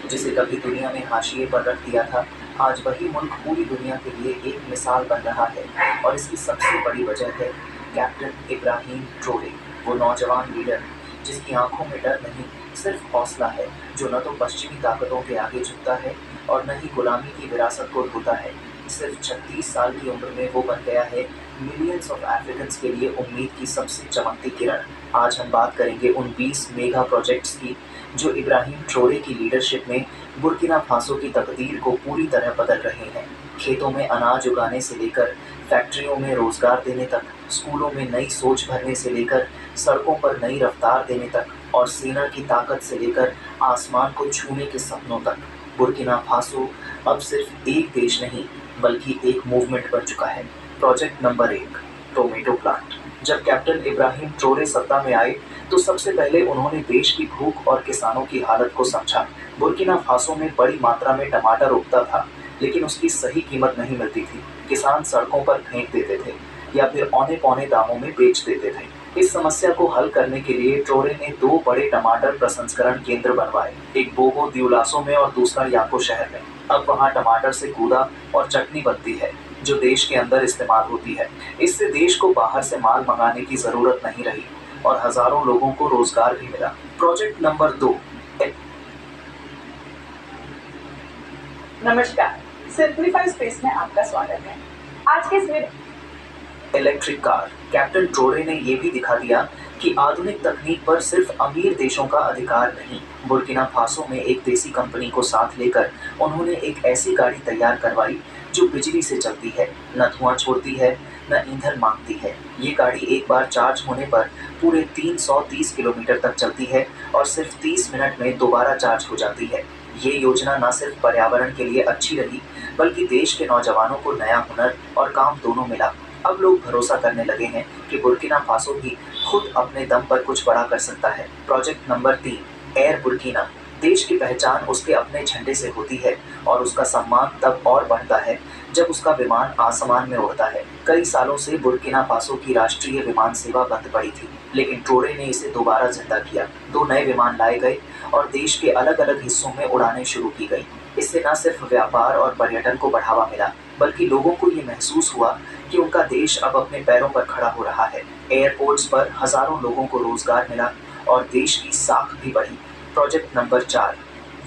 जिसे कभी दुनिया ने हाशिए पर रख दिया था, आज वही मुल्क पूरी दुनिया के लिए एक मिसाल बन रहा है। और इसकी सबसे बड़ी वजह है कैप्टन इब्राहिम ट्रोरे, वो नौजवान लीडर जिसकी आंखों में डर नहीं, सिर्फ हौसला है, जो न तो पश्चिमी ताकतों के आगे झुकता है और न ही गुलामी की विरासत को ढोता है। सिर्फ 36 साल की उम्र में वो बन गया है मिलियंस ऑफ अफ्रीकन्स के लिए उम्मीद की सबसे चमकती किरण। आज हम बात करेंगे उन 20 मेगा प्रोजेक्ट्स की जो इब्राहिम ट्रोरे की लीडरशिप में बुर्किना फासो की तकदीर को पूरी तरह बदल रहे हैं। खेतों में अनाज उगाने से लेकर फैक्ट्रियों में रोजगार देने तक, स्कूलों में नई सोच भरने से लेकर सड़कों पर नई रफ्तार देने तक, और सेना की ताकत से लेकर आसमान को छूने के सपनों तक, बुर्किना फासो अब सिर्फ एक देश नहीं बल्कि एक मूवमेंट बन चुका है। Project number 1, tomato plant. जब कैप्टन इब्राहिम ट्रोरे सत्ता में आए तो सबसे पहले उन्होंने देश की भूख और किसानों की हालत को समझा। बुर्किना फासो में बड़ी मात्रा में टमाटर उगता था, लेकिन उसकी सही कीमत नहीं मिलती थी। किसान सड़कों पर फेंक देते थे या फिर औने पौने दामों में बेच देते थे। इस समस्या को हल करने के लिए ट्रोरे ने 2 बड़े टमाटर प्रसंस्करण केंद्र बनवाए, एक बोगो द्यूलासो में और दूसरा याको शहर में। अब वहाँ टमाटर से गूदा और चटनी बनती है जो देश के अंदर इस्तेमाल होती है। इससे देश को बाहर से माल मंगाने की जरूरत नहीं रही और हजारों लोगों को रोजगार भी मिला। Project number 2। नमस्कार, सिंप्लीफाई स्पेस में आपका स्वागत है। आज के इस इलेक्ट्रिक कार। कैप्टन ट्रोरे ने यह भी दिखा दिया कि आधुनिक तकनीक पर सिर्फ अमीर देशों का अधिकार नहीं। बुर्किना फासो में एक देसी कंपनी को साथ लेकर उन्होंने एक ऐसी गाड़ी तैयार करवाई जो बिजली से चलती है, न धुआं छोड़ती है, न ईंधन मांगती है। ये गाड़ी एक बार चार्ज होने पर पूरे 330 किलोमीटर तक चलती है और सिर्फ 30 मिनट में दोबारा चार्ज हो जाती है। ये योजना न सिर्फ पर्यावरण के लिए अच्छी रही बल्कि देश के नौजवानों को नया हुनर और काम दोनों मिला। अब लोग भरोसा करने लगे हैं कि बुर्किना फासो भी खुद अपने दम पर कुछ बड़ा कर सकता है। Project number 3, air Burkina. देश की पहचान उसके अपने झंडे से होती है और उसका सम्मान तब और बढ़ता है जब उसका विमान आसमान में उड़ता है। कई सालों से बुर्किना फासो की राष्ट्रीय विमान सेवा बंद पड़ी थी, लेकिन ट्रोरे ने इसे दोबारा जिंदा किया। 2 नए विमान लाए गए और देश के अलग अलग हिस्सों में उड़ानें शुरू की गई। इससे न सिर्फ व्यापार और पर्यटन को बढ़ावा मिला बल्कि लोगों को ये महसूस हुआ कि उनका देश अब अपने पैरों पर खड़ा हो रहा है। एयरपोर्ट्स पर हजारों लोगों को रोजगार मिला और देश की साख भी बढ़ी। Project number 4,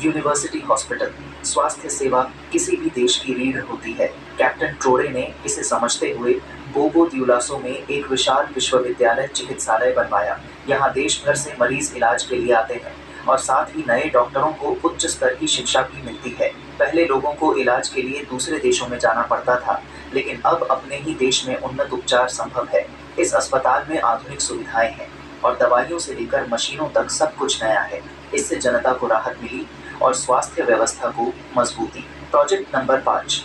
university hospital. स्वास्थ्य सेवा किसी भी देश की रीढ़ होती है। कैप्टन ट्रोरे ने इसे समझते हुए बोगो द्यूलासो में एक विशाल विश्वविद्यालय चिकित्सालय बनवाया। यहाँ देश भर से मरीज इलाज के लिए आते हैं और साथ ही नए डॉक्टरों को उच्च स्तर की शिक्षा भी मिलती है। पहले लोगों को इलाज के लिए दूसरे देशों में जाना पड़ता था, लेकिन अब अपने ही देश में उन्नत उपचार संभव है। इस अस्पताल में आधुनिक सुविधाएं हैं और दवाइयों से लेकर मशीनों तक सब कुछ नया है। इससे जनता को राहत मिली और स्वास्थ्य व्यवस्था को मजबूती। Project number 5,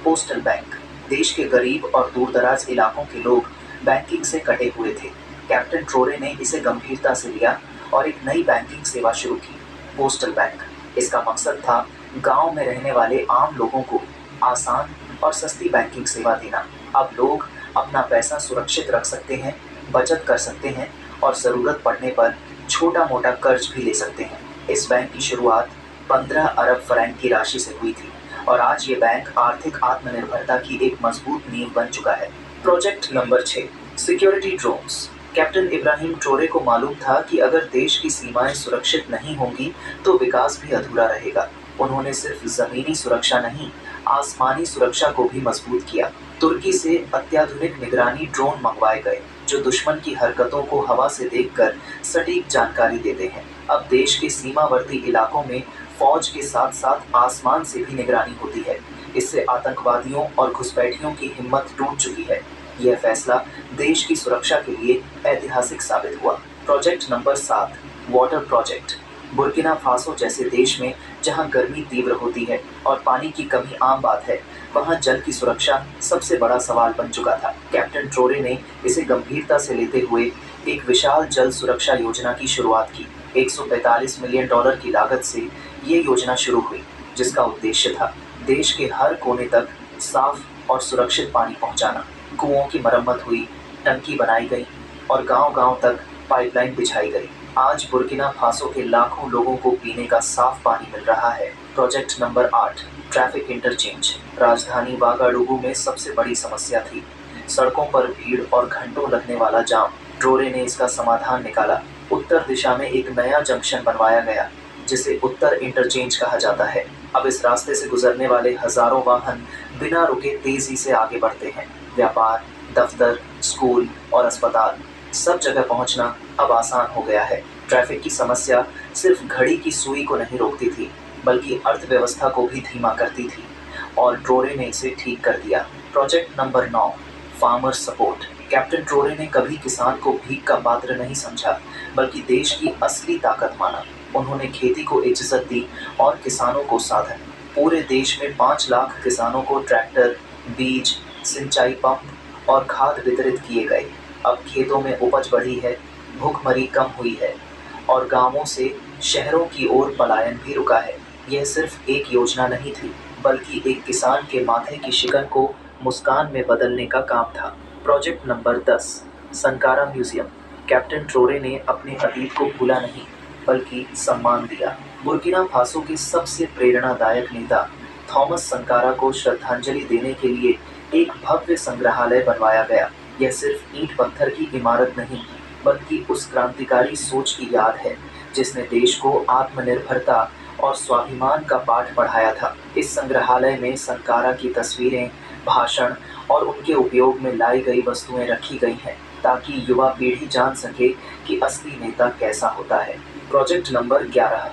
postal bank. देश के गरीब और दूरदराज इलाकों के लोग बैंकिंग से कटे हुए थे। कैप्टन ट्रोरे ने इसे गंभीरता से लिया और एक नई बैंकिंग सेवा शुरू की, पोस्टल बैंक। इसका मकसद था गांव में रहने वाले आम लोगों को आसान और सस्ती बैंकिंग सेवा देना। अब लोग अपना पैसा सुरक्षित रख सकते हैं, बचत कर सकते हैं और ज़रूरत पड़ने पर छोटा मोटा कर्ज भी ले सकते हैं। इस बैंक की शुरुआत 15 अरब फ्रैंक की राशि से हुई थी और आज ये बैंक आर्थिक आत्मनिर्भरता की एक मजबूत नींव बन चुका है। Project number 6, security drones. Captain Ibrahim Traore को मालूम था कि अगर देश की सीमाएं सुरक्षित नहीं होंगी तो विकास भी अधूरा रहेगा। उन्होंने सिर्फ जमीनी सुरक्षा नहीं, आसमानी सुरक्षा को भी मजबूत किया। तुर्की से अत्याधुनिक निगरानी ड्रोन मंगवाए गए जो दुश्मन की हरकतों को हवा से देखकर सटीक जानकारी देते हैं। अब देश के सीमावर्ती इलाकों में फौज के साथ साथ आसमान से भी निगरानी होती है। इससे आतंकवादियों और घुसपैठियों की हिम्मत टूट चुकी है। यह फैसला देश की सुरक्षा के लिए ऐतिहासिक साबित हुआ। Project number 7, water project. Burkina Faso जैसे देश में जहां गर्मी तीव्र होती है और पानी की कमी आम बात है, वहां जल की सुरक्षा सबसे बड़ा सवाल बन चुका था। कैप्टन ट्रोरे ने इसे गंभीरता से लेते हुए एक विशाल जल सुरक्षा योजना की शुरुआत की। 145 मिलियन डॉलर की लागत से ये योजना शुरू हुई, जिसका उद्देश्य था देश के हर कोने तक साफ और सुरक्षित पानी पहुंचाना। कुओं की मरम्मत हुई, टंकी बनाई गई और गांव-गांव तक पाइपलाइन बिछाई गई। आज बुर्किना फासो के लाखों लोगों को पीने का साफ पानी मिल रहा है। Project number 8, traffic interchange. राजधानी वागाडुगु में सबसे बड़ी समस्या थी सड़कों पर भीड़ और घंटों लगने वाला जाम। ट्रोरे ने इसका समाधान निकाला। उत्तर दिशा में एक नया जंक्शन बनवाया गया जिसे उत्तर इंटरचेंज कहा जाता है। अब इस रास्ते से गुजरने वाले हजारों वाहन बिना रुके तेजी से आगे बढ़ते हैं। व्यापार, दफ्तर, स्कूल और अस्पताल, सब जगह पहुंचना अब आसान हो गया है। ट्रैफिक की समस्या सिर्फ घड़ी की सुई को नहीं रोकती थी बल्कि अर्थव्यवस्था को भी धीमा करती थी और ट्रोरे ने इसे ठीक कर दिया। Project number 9, farmer support. Captain Traore ने कभी किसान को भीख का पात्र नहीं समझा बल्कि देश की असली ताकत माना। उन्होंने खेती को इज्जत दी और किसानों को साधन। पूरे देश में 5 लाख किसानों को ट्रैक्टर, बीज, सिंचाई पंप और खाद वितरित किए गए। अब खेतों में उपज बढ़ी है, भूखमरी कम हुई है और गांवों से शहरों की ओर पलायन भी रुका है। यह सिर्फ एक योजना नहीं थी बल्कि एक किसान के माथे की शिकन को मुस्कान में बदलने का काम था। Project number 10, Sankara museum. Captain Traore ने अपने अतीत को भूला नहीं बल्कि सम्मान दिया। बुर्किना फासो के सबसे प्रेरणादायक नेता थॉमस संकारा को श्रद्धांजलि देने के लिए एक भव्य संग्रहालय बनवाया गया। यह सिर्फ ईंट पत्थर की इमारत नहीं बल्कि उस क्रांतिकारी सोच की याद है जिसने देश को आत्मनिर्भरता और स्वाभिमान का पाठ पढ़ाया था। इस संग्रहालय में संकारा की तस्वीरें, भाषण और उनके उपयोग में लाई गई वस्तुएं रखी गई हैं ताकि युवा पीढ़ी जान सके कि असली नेता कैसा होता है। Project number 11,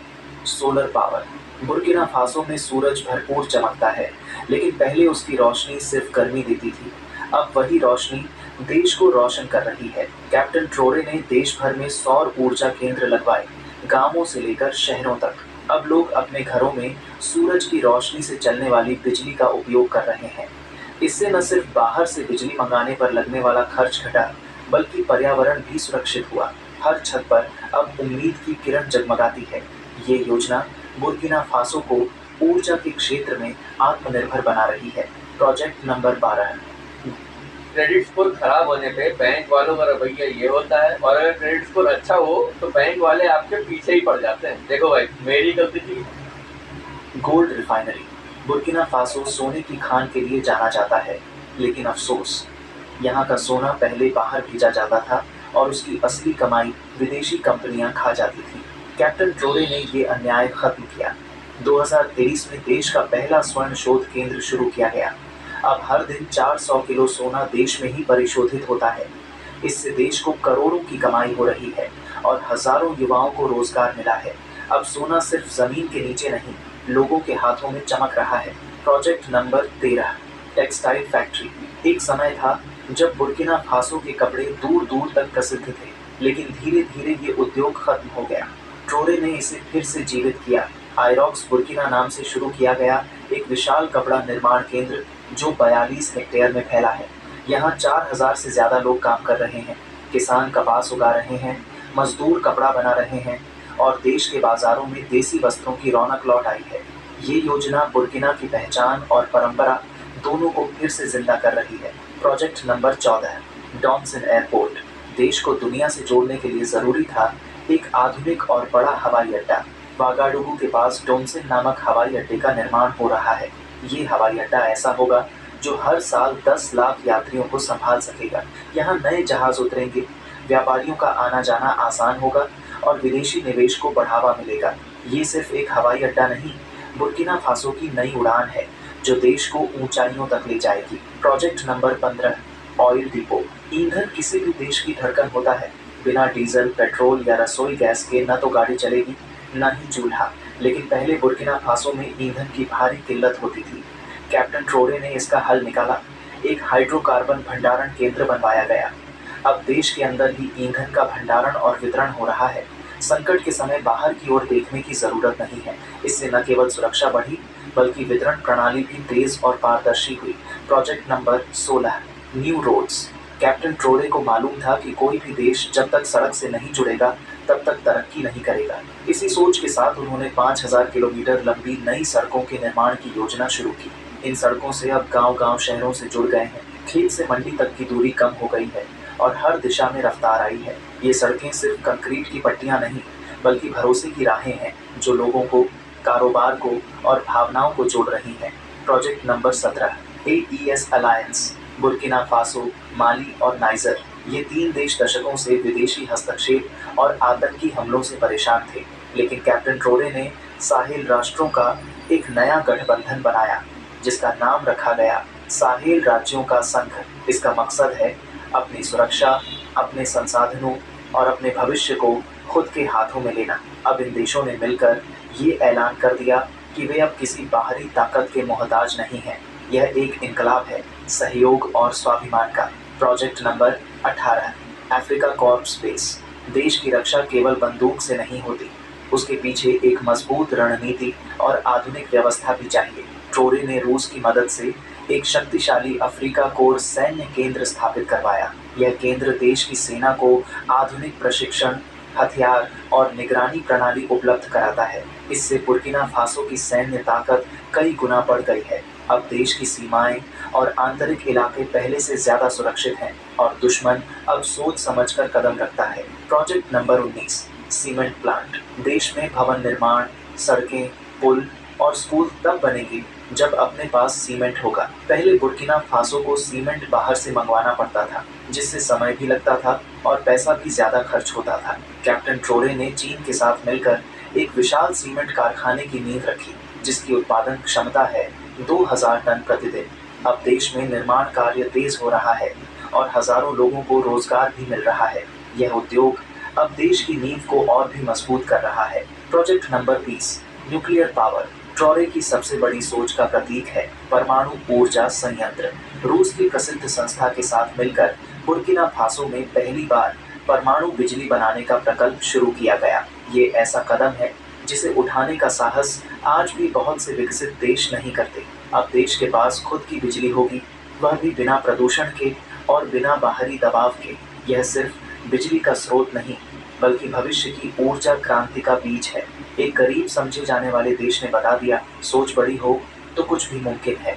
solar power. Burkina Faso में सूरज भरपूर चमकता है लेकिन पहले उसकी रोशनी सिर्फ गर्मी देती थी। अब वही रोशनी देश को रोशन कर रही है। कैप्टन ट्रोरे ने देश भर में सौर ऊर्जा केंद्र लगवाए, गांवों से लेकर शहरों तक। अब लोग अपने घरों में सूरज की रोशनी से चलने वाली बिजली का उपयोग कर रहे हैं। इससे न सिर्फ बाहर से बिजली मंगाने पर लगने वाला खर्च घटा बल्कि पर्यावरण भी सुरक्षित हुआ। हर छत पर अब उम्मीद की किरण जगमगाती है। ये योजना बुर्किना फासो को ऊर्जा के क्षेत्र में आत्मनिर्भर बना रही है। प्रोजेक्ट नंबर 12, क्रेडिट स्कोर खराब होने पे बैंक वालों का रवैया ये होता है और अगर क्रेडिट स्कोर अच्छा हो तो बैंक वाले आपके पीछे ही पड़ जाते हैं। देखो भाई, मेरी गलती थी। Gold refinery. बुर्किना फासो सोने की खान के लिए जाना जाता है लेकिन अफसोस, यहाँ का सोना पहले बाहर भेजा जाता था और उसकी असली कमाई विदेशी कंपनियां खा जाती थी। कैप्टन ट्रोरे ने ये अन्याय खत्म किया। 2023 में देश का पहला स्वर्ण शोध केंद्र शुरू किया गया। अब हर दिन 400 किलो सोना देश में ही परिशोधित होता है। इससे देश को करोड़ों की कमाई हो रही है और हजारों युवाओं को रोजगार मिला है। अब सोना सिर्फ जमीन के नीचे नहीं, लोगों के हाथों में चमक रहा है। Project number 13, textile factory. एक समय था जब बुर्किना फासो के कपड़े दूर दूर तक प्रसिद्ध थे लेकिन धीरे धीरे ये उद्योग खत्म हो गया। ट्रोरे ने इसे फिर से जीवित किया। आयरॉक्स बुर्किना नाम से शुरू किया गया एक विशाल कपड़ा निर्माण केंद्र जो 42 हेक्टेयर में फैला है। यहाँ 4000 से ज्यादा लोग काम कर रहे हैं। किसान कपास उगा रहे हैं, मजदूर कपड़ा बना रहे हैं और देश के बाजारों में देसी वस्त्रों की रौनक लौट आई है। ये योजना बुर्किना की पहचान और परंपरा दोनों को फिर से जिंदा कर रही है। Project number 14, Donsin airport. देश को दुनिया से जोड़ने के लिए जरूरी था एक आधुनिक और बड़ा हवाई अड्डा। वागाडुगु के पास डॉनसन नामक हवाई अड्डे का निर्माण हो रहा है। ये हवाई अड्डा ऐसा होगा जो हर साल 10 लाख यात्रियों को संभाल सकेगा। यहाँ नए जहाज उतरेंगे, व्यापारियों का आना जाना आसान होगा और विदेशी निवेश को बढ़ावा मिलेगा। ये सिर्फ एक हवाई अड्डा नहीं, बुर्किना फासो की नई उड़ान है जो देश को ऊंचाइयों तक ले जाएगी। Project number 15, oil depot. ईंधन किसी भी देश की धड़कन होता है। बिना डीजल, पेट्रोल या रसोई गैस के न तो गाड़ी चलेगी न ही चूल्हा। लेकिन पहले बुर्किना फासो में ईंधन की भारी किल्लत होती थी। कैप्टन ट्रोरे ने इसका हल निकाला। एक हाइड्रोकार्बन भंडारण केंद्र बनवाया गया। अब देश के अंदर ही ईंधन का भंडारण और वितरण हो रहा है। संकट के समय बाहर की ओर देखने की जरूरत नहीं है। इससे न केवल सुरक्षा बढ़ी बल्कि वितरण प्रणाली भी तेज और पारदर्शी हुई। Project number 16, new roads. Captain Traore को मालूम था कि कोई भी देश जब तक सड़क से नहीं जुड़ेगा तब तक तरक्की नहीं करेगा। इसी सोच के साथ उन्होंने 5000 किलोमीटर लंबी नई सड़कों के निर्माण की योजना शुरू की। इन सड़कों से अब गांव-गांव शहरों से जुड़ गए हैं। खेत से मंडी तक की दूरी कम हो गई है और हर दिशा में रफ्तार आई है। ये सड़कें सिर्फ कंक्रीट की पट्टियां नहीं, बल्कि भरोसे की राहें हैं जो लोगों को, कारोबार को और भावनाओं को जोड़ रही हैं। Project number 17 AES alliance. Burkina Faso, Mali और नाइजर, ये 3 देश दशकों से विदेशी हस्तक्षेप और आतंकी हमलों से परेशान थे, लेकिन कैप्टन ट्रोरे ने साहेल राष्ट्रों का एक नया गठबंधन बनाया जिसका नाम रखा गया साहेल राज्यों का संघ। इसका मकसद है अपनी सुरक्षा, अपने संसाधनों और अपने भविष्य को खुद के हाथों में लेना। अब इन देशों ने मिलकर ये ऐलान कर दिया कि वे अब किसी बाहरी ताकत के मोहताज नहीं हैं। यह एक इनकलाब है, सहयोग और स्वाभिमान का। Project number 18 Africa corps base. देश की रक्षा केवल बंदूक से नहीं होती, उसके पीछे एक मजबूत रणनीति और आधुनिक व्यवस्था भी चाहिए। ट्रोरे ने रूस की मदद से एक शक्तिशाली अफ्रीका कोर सैन्य केंद्र स्थापित करवाया। यह केंद्र देश की सेना को आधुनिक प्रशिक्षण, हथियार और निगरानी प्रणाली उपलब्ध कराता है। इससे बुर्किना फासो की सैन्य ताकत कई गुना बढ़ गई है। अब देश की सीमाएं और आंतरिक इलाके पहले से ज्यादा सुरक्षित हैं और दुश्मन अब सोच समझकर कदम रखता है। Project number 19 cement plant. देश में भवन निर्माण, सड़कें, पुल और स्कूल तब बनेंगे जब अपने पास सीमेंट होगा। पहले बुर्किना फासो को सीमेंट बाहर से मंगवाना पड़ता था, जिससे समय भी लगता था और पैसा भी ज्यादा खर्च होता था। कैप्टन ट्रोरे ने चीन के साथ मिलकर एक विशाल सीमेंट कारखाने की नींव रखी, जिसकी उत्पादन क्षमता है 2000 टन प्रतिदिन। अब देश में निर्माण कार्य तेज हो रहा है और हजारों लोगों को रोजगार भी मिल रहा है। यह उद्योग अब देश की नींव को और भी मजबूत कर रहा है। Project number 20 nuclear power. Traoré की सबसे बड़ी सोच का प्रतीक है परमाणु ऊर्जा संयंत्र। रूस की प्रसिद्ध संस्था के साथ मिलकर बुर्किना फासो में पहली बार परमाणु बिजली बनाने का प्रकल्प शुरू किया गया। ये ऐसा कदम है जिसे उठाने का साहस आज भी बहुत से विकसित देश नहीं करते। अब देश के पास खुद की बिजली होगी, वह भी बिना प्रदूषण के और बिना बाहरी दबाव के। यह सिर्फ बिजली का स्रोत नहीं, बल्कि भविष्य की ऊर्जा क्रांति का बीज है। एक गरीब समझे जाने वाले देश ने बता दिया, सोच बड़ी हो तो कुछ भी मुमकिन है।